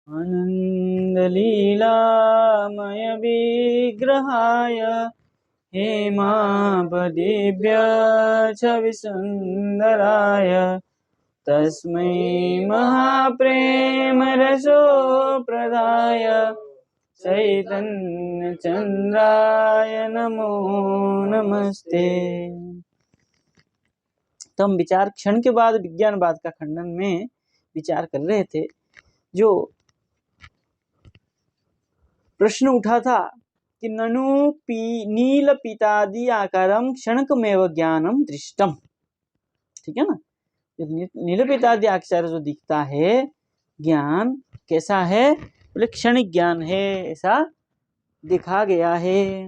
आनन्दलीलामय विग्रहाय हेमापदिभ्य छविसुन्दराय तस्मै महाप्रेमरसोप्रदाय चैतन्यचन्द्राय नमो नमस्ते। तो हम विचार क्षण के बाद विज्ञानवाद का खंडन में विचार कर रहे थे। जो प्रश्न उठा था कि ननु नील पीतादि आकारम क्षणकमेव ज्ञानम दृष्टम, ठीक है ना। नील पीतादि आकार जो दिखता है ज्ञान कैसा है, बोले क्षणिक ज्ञान है, ऐसा दिखा गया है।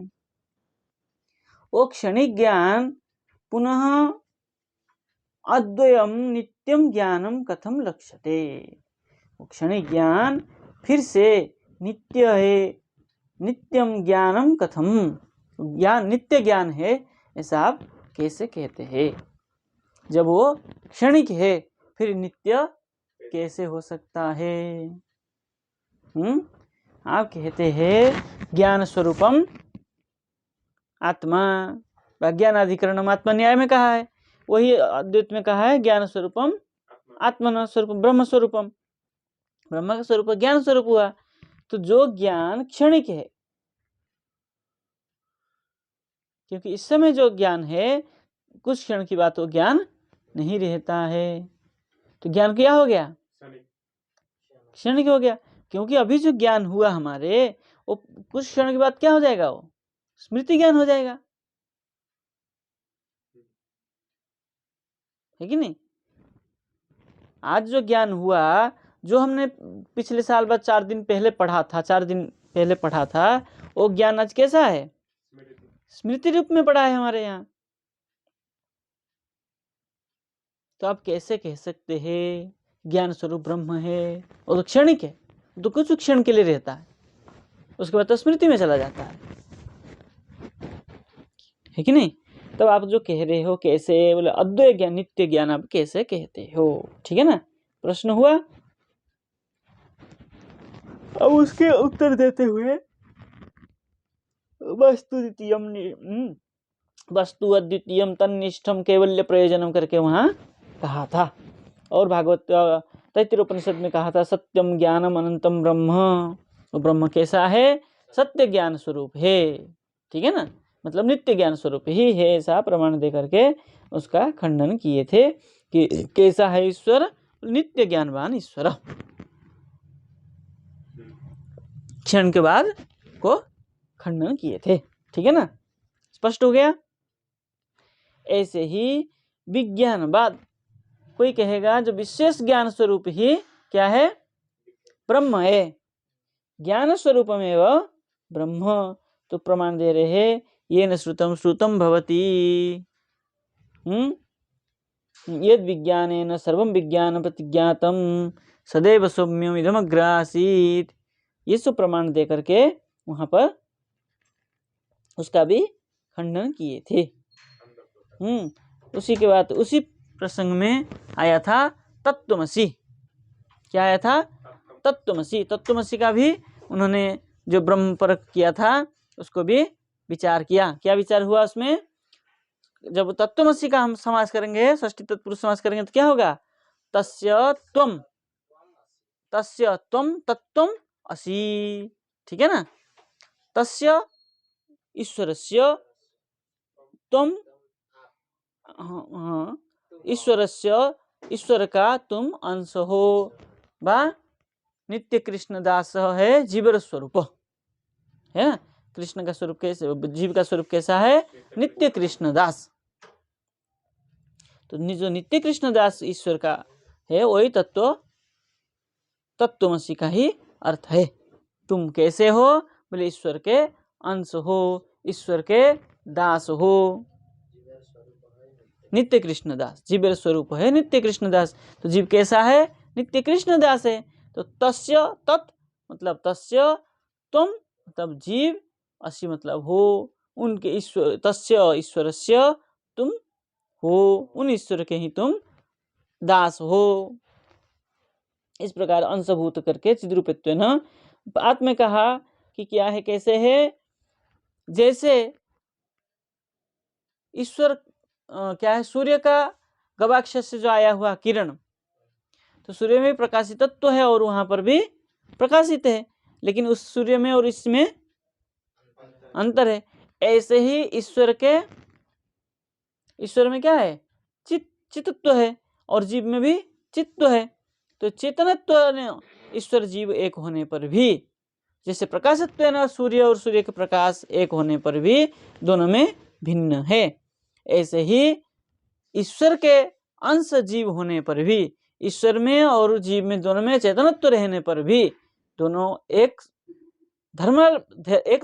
वो क्षणिक ज्ञान पुनः अद्वयम नित्यम ज्ञानम कथम लक्ष्यते। वो क्षणिक ज्ञान फिर से नित्य है, नित्यम ज्ञानम कथम, ज्ञान नित्य ज्ञान है, ऐसा आप कैसे कहते हैं। जब वो क्षणिक है फिर नित्य कैसे हो सकता है। आप कहते हैं ज्ञान स्वरूपम आत्मा, ज्ञानाधिकरणम आत्मा न्याय में कहा है, वही अद्वैत में कहा है ज्ञान स्वरूपम आत्मन स्वरूपम ब्रह्म स्वरूपम, ब्रह्म का स्वरूप ज्ञान स्वरूप हुआ। तो जो ज्ञान क्षणिक है, क्योंकि इस समय जो ज्ञान है कुछ क्षण की बात वो ज्ञान नहीं रहता है, तो ज्ञान क्या हो गया, क्षणिक हो गया। क्योंकि अभी जो ज्ञान हुआ हमारे वो कुछ क्षण के बाद क्या हो जाएगा, वो स्मृति ज्ञान हो जाएगा, है कि नहीं। आज जो ज्ञान हुआ, जो हमने पिछले साल बाद 4 दिन पहले पढ़ा था, 4 दिन पहले पढ़ा था, वो ज्ञान आज कैसा है, स्मृति रूप में पढ़ा है हमारे यहाँ। तो आप कैसे कह सकते हैं ज्ञान स्वरूप ब्रह्म है, वो तो क्षणिक है, तो कुछ क्षण के लिए रहता है, उसके बाद तो स्मृति में चला जाता है कि नहीं। तब आप जो कह रहे हो कैसे, बोले अद्वैत ज्ञान नित्य ज्ञान आप कैसे कहते हो, ठीक है ना, प्रश्न हुआ। अब उसके उत्तर देते हुए वस्तु अद्वितीयम तन्निष्ठम कैवल्य प्रयोजनम करके वहां कहा था। और भागवत तैत्तिरीय उपनिषद में कहा था सत्यम ज्ञानम अनंतम ब्रह्म, वो ब्रह्म कैसा है, सत्य ज्ञान स्वरूप है, ठीक है ना, मतलब नित्य ज्ञान स्वरूप ही है, ऐसा प्रमाण दे करके उसका खंडन किए थे कि कैसा है ईश्वर, नित्य ज्ञानवान ईश्वर। क्षण के बाद को खंडन किए थे, ठीक है ना, स्पष्ट हो गया। ऐसे ही विज्ञानवाद, कोई कहेगा जो विशेष ज्ञान स्वरूप ही क्या है, ब्रह्म है, ज्ञान स्वरूपमेव ब्रह्म, तो प्रमाण दे रहे हैं येन श्रुतम श्रुतम भवति, यद विज्ञानेन सर्वं विज्ञान प्रतिज्ञातम सदैव सौम्यम इदमग्र आसीत्, ये सब प्रमाण दे करके वहां पर उसका भी खंडन किए थे। उसी के बाद उसी प्रसंग में आया था तत्त्वमसि, क्या आया था, तत्त्वमसि, तत्त्वमसि का भी उन्होंने जो ब्रह्म पर किया था उसको भी विचार किया। क्या विचार हुआ उसमें, जब तत्त्वमसि का हम समास करेंगे, षष्ठी तत्पुरुष समास करेंगे तो क्या होगा, तस्य त्वम तत्त्वम असि, ठीक है ना, तस्य ईश्वरस्य त्वम, ईश्वरस्य ईश्वर का तुम अंश हो, बा नित्य कृष्ण दास है जीवर स्वरूप है ना, कृष्ण का स्वरूप कैसे, जीव का स्वरूप कैसा है, नित्य कृष्ण दास। तो जो नित्य कृष्ण दास ईश्वर का है वही तत्त्वमसि का ही अर्थ है। तुम कैसे हो, बोले ईश्वर के अंश हो, ईश्वर के दास हो, नित्य कृष्ण दास, जीव स्वरूप है नित्य कृष्ण दास। तो जीव कैसा है, नित्य कृष्ण दास है। तो तस्य तत् मतलब तस्य, तुम मतलब जीव, असि मतलब हो, उनके ईश्वर, तस्य ईश्वरस्य तुम हो, उन ईश्वर के ही तुम दास हो। इस प्रकार अंशभूत करके चिद्रूपत्वेन आत्मा में कहा कि क्या है, कैसे है, जैसे ईश्वर क्या है, सूर्य का गवाक्ष से जो आया हुआ किरण, तो सूर्य में प्रकाशित तत्व है और वहां पर भी प्रकाशित है, लेकिन उस सूर्य में और इसमें अंतर है। ऐसे ही ईश्वर में क्या है, चित्तत्व है और जीव में भी चित्त है। तो चेतनत्व ईश्वर जीव एक होने पर भी, जैसे प्रकाशत्व है ना, सूर्य और सूर्य के प्रकाश एक होने पर भी दोनों में भिन्न है, ऐसे ही ईश्वर के अंश जीव होने पर भी, ईश्वर में और जीव में दोनों में चेतनत्व रहने पर भी, दोनों एक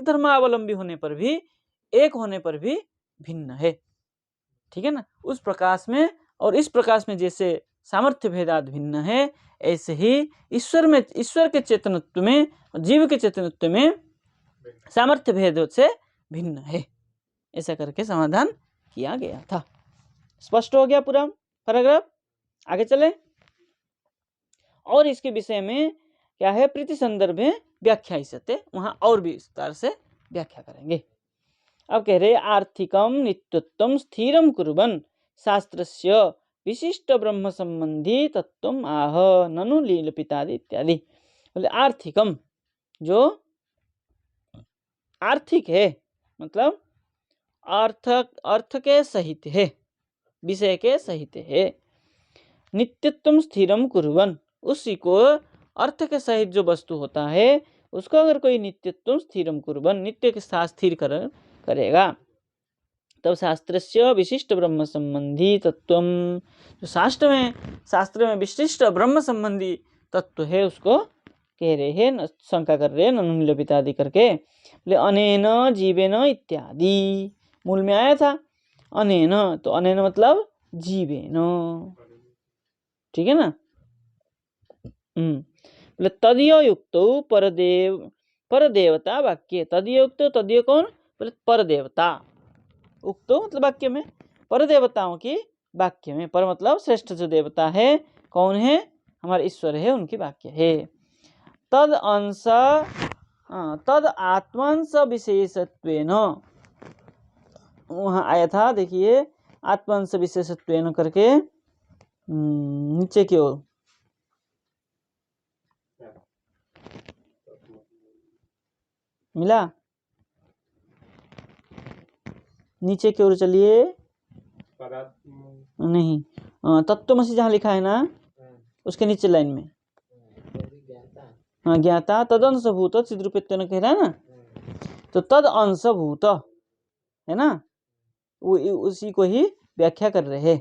धर्मावलंबी होने पर भी, एक होने पर भी भिन्न है। ठीक है ना। उस प्रकाश में और इस प्रकाश में जैसे सामर्थ्य भेदात भिन्न है, ऐसे ही ईश्वर के चेतनत्व में और जीव के चेतनत्व में सामर्थ्य भेद से भिन्न है। ऐसा करके समाधान किया गया था। स्पष्ट हो गया पूरा पैराग्राफ। आगे चले। और इसके विषय में क्या है, प्रीति संदर्भ में व्याख्या इसते, वहां और भी विस्तार से व्याख्या करेंगे। अब कह रहे आर्थिकम नित्यत्वम स्थिरम कुर्वन् शास्त्रस्य विशिष्ट ब्रह्म संबंधी तत्वम आह ननु लीलपितादि इत्यादि। बोले आर्थिकम, जो आर्थिक है, मतलब अर्थ के सहित है, विषय के सहित है। नित्यत्वम स्थिरम कुर्वन्, उसी को अर्थ के सहित जो वस्तु होता है उसको अगर कोई नित्यत्वम स्थिरम कुर्वन्, नित्य के साथ स्थिर करेगा, तब शास्त्रस्य विशिष्ट ब्रह्म संबंधी तत्वम, जो शास्त्र में विशिष्ट ब्रह्म संबंधी तत्व है उसको कह रहे हैं, शंका कर रहे हैं ननुनिलपित आदि करके। बोले अनेन जीवेन इत्यादि, मूल में आया था अनेन, तो अनेन मतलब जीवेन, ठीक है ना। बोले तदीय युक्त परदेवता वाक्य, तदीय युक्त, तदीय कौन, बोले परदेवता, उक्त मतलब वाक्य में, परदेवताओं की वाक्य में, पर मतलब श्रेष्ठ जो देवता है कौन है, हमारे ईश्वर है, उनकी वाक्य है। तद अंश तद आत्मांश विशेषत्वेन, वहां आया था देखिए आत्मांश विशेषत्वेन करके नीचे की ओर, मिला, नीचे की ओर चलिए, नहीं तत्वमसि जहाँ लिखा है ना उसके नीचे लाइन में, हाँ ज्ञाता तद अंशभूत चिद्रूपित्वेन कह रहा है ना, तो तद अंशभूत है ना, वो उसी को ही व्याख्या कर रहे हैं।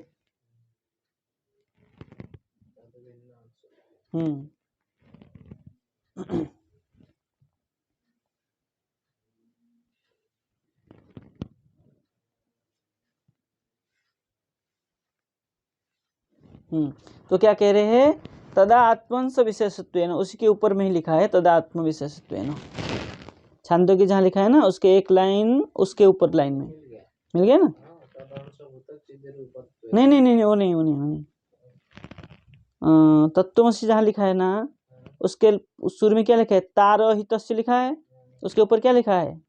तो क्या कह रहे हैं, तदा आत्मंश विशेषत्वेन, उसी के ऊपर में ही लिखा है तदा आत्म विशेषत्वेन, छांदोग्य जहाँ लिखा है ना उसके एक लाइन उसके ऊपर लाइन में मिल गया ना। नहीं वो नहीं तत्वमसि जहाँ लिखा है ना उसके शुरू में क्या लिखा है, तारहितस्य लिखा है, उसके ऊपर क्या लिखा है,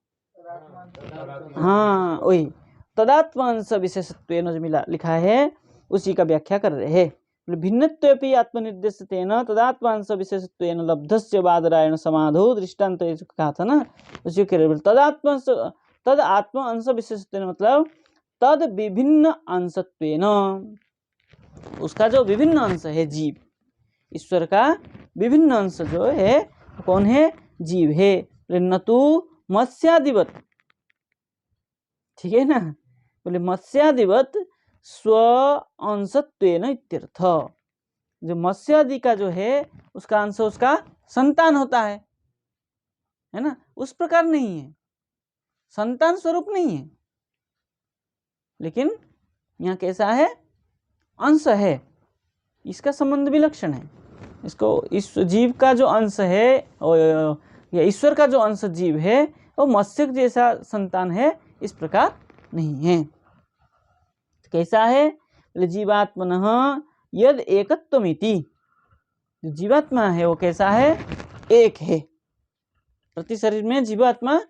हाँ वही तदात्मांश विशेषत्वेन जो मिला लिखा है उसी का व्याख्या कर रहे हैं। भिन्नत्वेपि आत्मनिर्देशतेन तदात्मांश विशेषत्वेन लब्धस्य बादरायण समाधो दृष्टांत कहा था ना, उसी के तद आत्म अंश विशेषत्वेन मतलब तद विभिन्न अंशत्वेन, उसका जो विभिन्न अंश है जीव, ईश्वर का विभिन्न अंश जो है कौन है, जीव है। न तो मत्स्यादिवत, ठीक है ना, बोले मत्स्यादिवत स्व अंशत्वेन इत्यर्थ, जो मत्स्य आदि का जो है उसका अंश उसका संतान होता है ना, उस प्रकार नहीं है, संतान स्वरूप नहीं है, लेकिन यहाँ कैसा है, अंश है, इसका संबंध विलक्षण है। इसको इस जीव का जो अंश है या ईश्वर का जो अंश जीव है वो मत्स्य जैसा संतान है, इस प्रकार नहीं है। कैसा है, जीवात्मनः यद एकत्वमिति, जो जीवात्मा है वो कैसा है, एक है। प्रति शरीर में जीवात्मा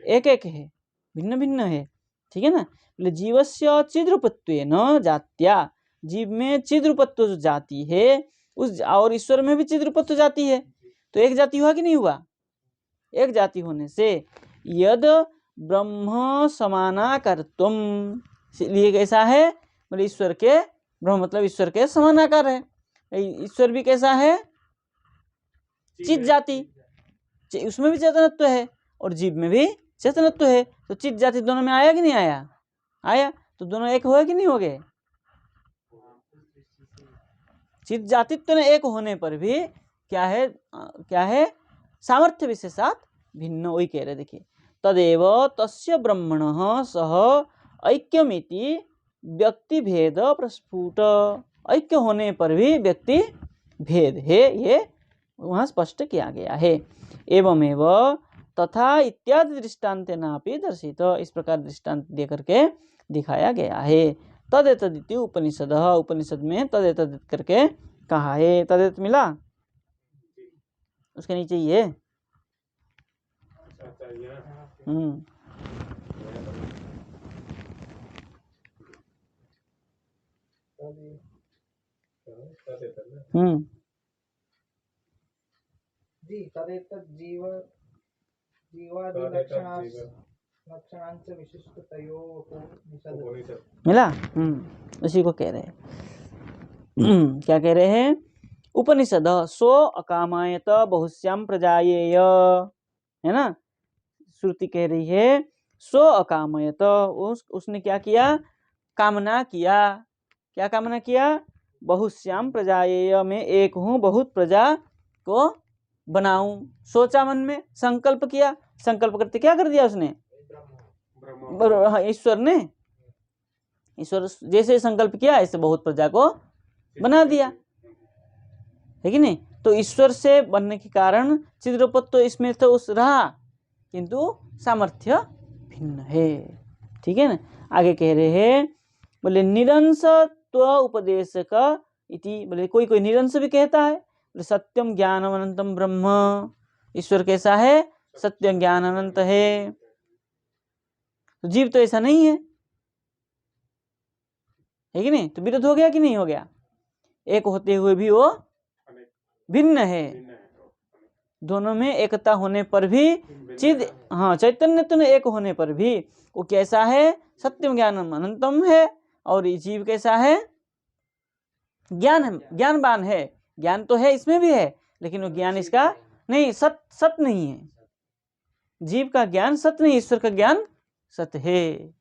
एक एक है, भिन्न भिन्न है, ठीक है ना। बोले जीवस्य चिद्रूपत्वेन जात्या, जीव में चिद्रूपत्व जो जाति है उस, और ईश्वर में भी चिद्रूपत्व जाति है, तो एक जाति हुआ कि नहीं हुआ। एक जाति होने से यद ब्रह्म समानाकारत्वम, इसलिए कैसा है, बोले ईश्वर के, ब्रह्म मतलब ईश्वर के समानाकार है। ईश्वर भी कैसा है, चित जाति, उसमें भी चेतनत्व है और जीव में भी चेतनत्व है, तो चित जाति दोनों में आया कि नहीं आया, आया, तो दोनों एक हुए कि नहीं हो गए। चित जातित्व ने एक होने पर भी क्या है, क्या है, सामर्थ्य विशेषात भिन्न, वही कह रहे। देखिए तदेव तस्य ब्रह्मणः सह ऐक्यमिति व्यक्ति भेद प्रस्फुट, ऐक्य होने पर भी व्यक्ति भेद है, ये वहाँ स्पष्ट किया गया है। एवमेव तथा इत्यादि दृष्टान्तेनापि दर्शित, इस प्रकार दृष्टांत दे करके दिखाया गया है। तदेतदिति उपनिषद, उपनिषद में तदेतद करके कहा है। तदेत मिला, उसके नीचे ये जीव जीवादि लक्षणांच विशिष्टतयोः मिला। उसी को कह रहे हैं। क्या कह रहे हैं, उपनिषद सो अकामायत बहुश्याम प्रजायेय, है ना। श्रुति कह रही है सो अकामयत, उसने क्या किया, कामना किया। क्या कामना किया, बहुश्याम प्रजायेय, मैं एक हूँ बहुत प्रजा को बनाऊं। सोचा मन में, संकल्प किया, संकल्प करते क्या कर दिया उसने, ईश्वर ने, ईश्वर जैसे संकल्प किया ऐसे बहुत प्रजा को बना दिया, है कि नहीं। तो ईश्वर से बनने के कारण चिद्रूपत्व तो इसमें तो उस रहा, किंतु सामर्थ्य भिन्न है, ठीक है ना। आगे कह रहे हैं, बोले निरंसत्व उपदेशक इति, बोले कोई कोई निरंस भी कहता है, बोले सत्यम ज्ञानम अनंतम ब्रह्म, ईश्वर कैसा है, सत्य ज्ञान अनंत है। तो जीव तो ऐसा नहीं है कि नहीं, तो विरोध हो गया कि नहीं हो गया। एक होते हुए भी वो भिन्न है, दोनों में एकता होने पर भी चिद, हाँ चैतन्य तो एक होने पर भी वो कैसा है, सत्यम ज्ञानम अनंतम है। और ये जीव कैसा है, ज्ञानवान है, ज्ञान तो है इसमें भी है, लेकिन वो ज्ञान इसका नहीं, सत नहीं है। जीव का ज्ञान सत्य नहीं, ईश्वर का ज्ञान सत्य है।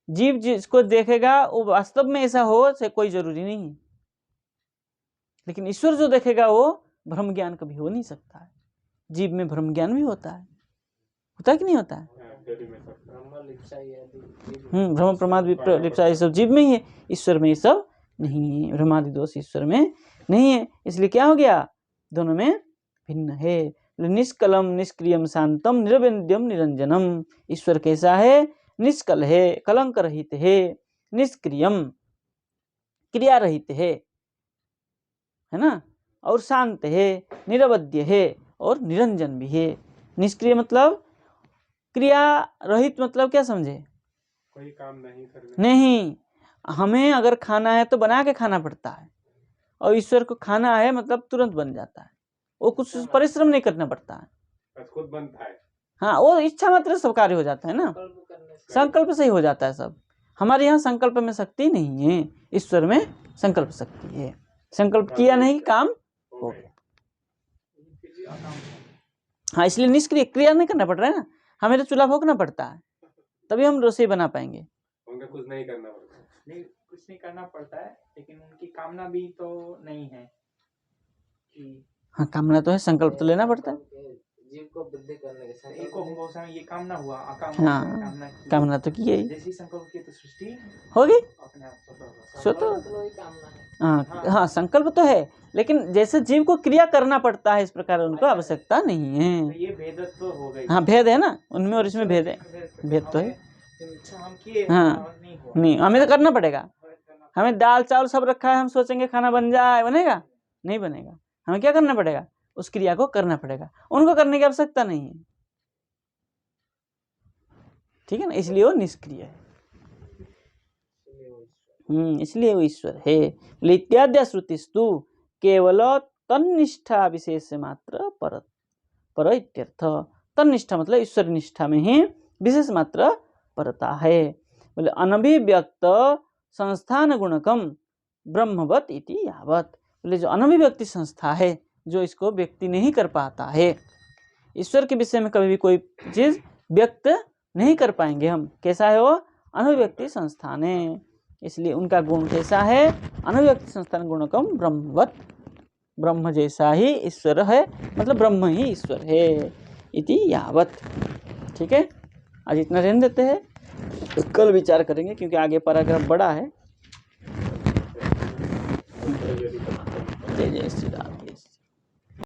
जीव जिसको देखेगा वो वास्तव में ऐसा हो से कोई जरूरी नहीं है, लेकिन ईश्वर जो देखेगा वो भ्रम ज्ञान कभी हो नहीं सकता है। जीव में भ्रम ज्ञान भी होता है कि नहीं होता है। भ्रम प्रमाद विप्सा ये सब जीव में ही है, ईश्वर में ये सब नहीं है। भ्रमादि दोष ईश्वर में नहीं है, इसलिए क्या हो गया, दोनों में भिन्न है। निष्कलम निष्क्रियम शांतम निरवेद्यम निरंजनम, ईश्वर कैसा है, निष्कल है, कलंक रहित है, निष्क्रियम क्रिया रहित है ना, और शांत है, निरवध्य है और निरंजन भी है। निष्क्रिय मतलब क्रिया रहित, मतलब क्या समझे, कोई काम नहीं करना, नहीं, हमें अगर खाना है तो बना के खाना पड़ता है, और ईश्वर को खाना है मतलब तुरंत बन जाता है, वो कुछ परिश्रम नहीं करना पड़ता है, बस खुद बनता है। हाँ, वो इच्छा मात्र सब कार्य हो जाता है ना, संकल्प से ही हो जाता है सब। हमारे यहाँ संकल्प में शक्ति नहीं है, ईश्वर में संकल्प शक्ति है। संकल्प किया नहीं, काम हो गया। हाँ, इसलिए निष्क्रिय, क्रिया नहीं करना पड़ रहा है ना, हमें तो चूल्हा भोंकना पड़ता है, तभी हम रसोई बना पाएंगे। उनका कुछ नहीं करना पड़ता, नहीं कुछ नहीं करना पड़ता है, लेकिन उनकी कामना भी तो नहीं है कि, हाँ कामना तो है, संकल्प तो लेना पड़ता है। जीव को वृद्धि करने के साथ एक बहुत समय ये कामना हुआ, हाँ कामना तो की है, जैसे संकल्प किए तो सृष्टि होगी अपने आप स्वतः। हाँ संकल्प तो है, लेकिन जैसे जीव को क्रिया करना पड़ता है, इस प्रकार उनको आवश्यकता नहीं है। ये भेद तो हो गई, हाँ भेद है ना, उनमें और इसमें भेद है, भेद तो है। हाँ नहीं, हमें तो करना पड़ेगा। हमें दाल चावल सब रखा है, हम सोचेंगे खाना बन जाए, बनेगा नहीं, बनेगा। हमें क्या करना पड़ेगा, उस क्रिया को करना पड़ेगा, उनको करने की आवश्यकता नहीं है, ठीक है ना, इसलिए वो निष्क्रिय है। इसलिए वो ईश्वर है। इत्याद्य श्रुतिस्तु केवल तन्निष्ठा विशेष मात्र पर इत्यर्थ। तन्निष्ठा मतलब ईश्वर निष्ठा में ही विशेष मात्र परता है। बोले अनभिव्यक्त संस्थान गुणकम ब्रह्मवत इति यावत। बोले जो अनभिव्यक्ति संस्था है, जो इसको व्यक्ति नहीं कर पाता है, ईश्वर के विषय में कभी भी कोई चीज व्यक्त नहीं कर पाएंगे हम। कैसा है वो, अनभिव्यक्ति संस्थान है, इसलिए उनका गुण कैसा है, अनभिव्यक्ति संस्थान गुणकम ब्रह्मवत, ब्रह्म जैसा ही ईश्वर है, मतलब ब्रह्म ही ईश्वर है इति यावत। ठीक है, आज इतना रहने देते हैं, कल विचार करेंगे क्योंकि आगे पैराग्राफ बड़ा है। जय जय श्री राम।